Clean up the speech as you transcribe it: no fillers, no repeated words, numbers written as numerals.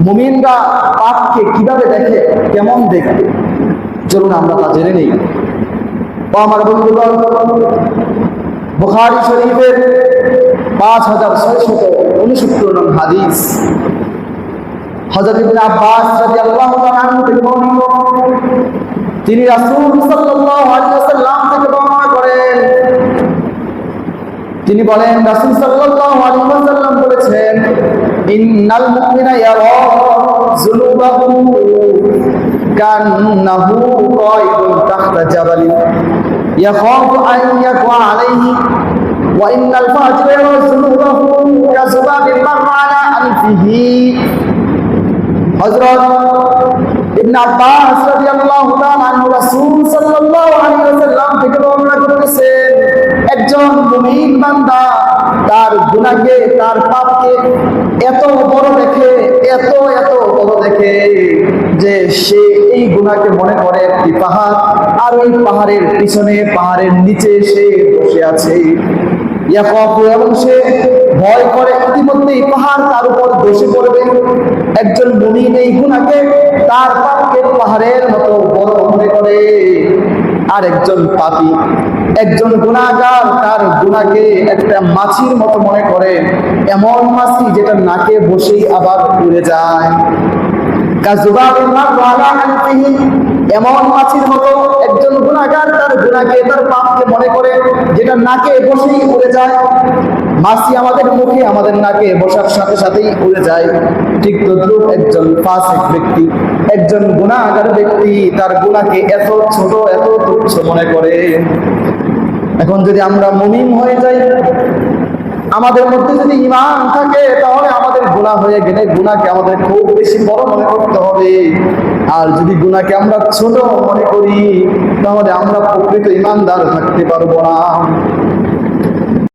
মুমিনরা পাপকে কিভাবে দেখে, কেমন দেখবে, চলুন আমরা তা জেনে নেই। আমার বন্ধুগণ, বুখারী শরীফের 5669 নং হাদিস, হযরত ইবনে আব্বাস রাদিয়াল্লাহু তাআলা আনহু থেকে বর্ণিত, তিনি রাসূল সাল্লাল্লাহু আলাইহি ওয়াসাল্লাম থেকে বর্ণনা করেন। তিনি বলেন, রাসূল সাল্লাল্লাহু আলাইহি ওয়াসাল্লাম বলেছেন, ইন্নাল মুমিনা ইয়ারা যুনুবাহু কান্নাহু কায়দুন তাহতা জাবালিন ইয়াখাফু আন ইয়াকা আলাইহি ওয়া ইন্নাল ফাজিরা ইয়ারা যুনুবাহু কাযুবাবিন মাররা আলা আনফিহি। হযরত ইবনে আব্বাস রাদিয়াল্লাহু তাআলা আনহু রাসূল সাল্লাল্লাহু আলাইহি ওয়াসাল্লাম থেকে বর্ণনা করতেছেন, একজন মুমিন বান্দা তার গুনাহকে, তার পাপকে এত বড় দেখে, এত বড় দেখে যে সে এই গুনাহকে মনে করে একটি পাহাড়, আর ওই পাহাড়ের পিছনে, পাহাড়ের নিচে সে বসে আছে। এবং সে ভয় করে ইতিমধ্যেই পাহাড় তার উপর ধসে পড়বে। একজন মুমিন এই গুনাহকে, তার পাপকে পাহাড়ের মতো বড় মনে করে। আর একজন পাপী, একজন গুনাহগার তার গুনাহকে একটা মাছির মতো মনে করে, এমন মাছি যেটা নাকে বসেই আবার উড়ে যায়। কাযুবাবিন মাররা আলা আনফিহি, এমন মাছির মতো একজন গুনাহগার তার গুনাহকে, তার পাপকে মনে করে যেটা নাকে বসেই উড়ে যায়। মাছি আমাদের মুখে, আমাদের নাকে বসার সাথে সাথেই উড়ে যায়। ঠিক তদ্রূপ একজন ফাসিক ব্যক্তি, একজন গুনাহগার ব্যক্তি তার গুনাহকে এত ছোট, এত তুচ্ছ মনে করে। এখন যদি আমরা মুমিন হয়ে যাই, আমাদের মধ্যে যদি ঈমান থাকে, তাহলে আমাদের গুনাহ হয়ে গেলে গুনাহকে আমাদের খুব বেশি বড় মনে করতে হবে। আর যদি গুনাহকে আমরা ছোট মনে করি, তাহলে আমরা প্রকৃত ঈমানদার থাকতে পারবো না।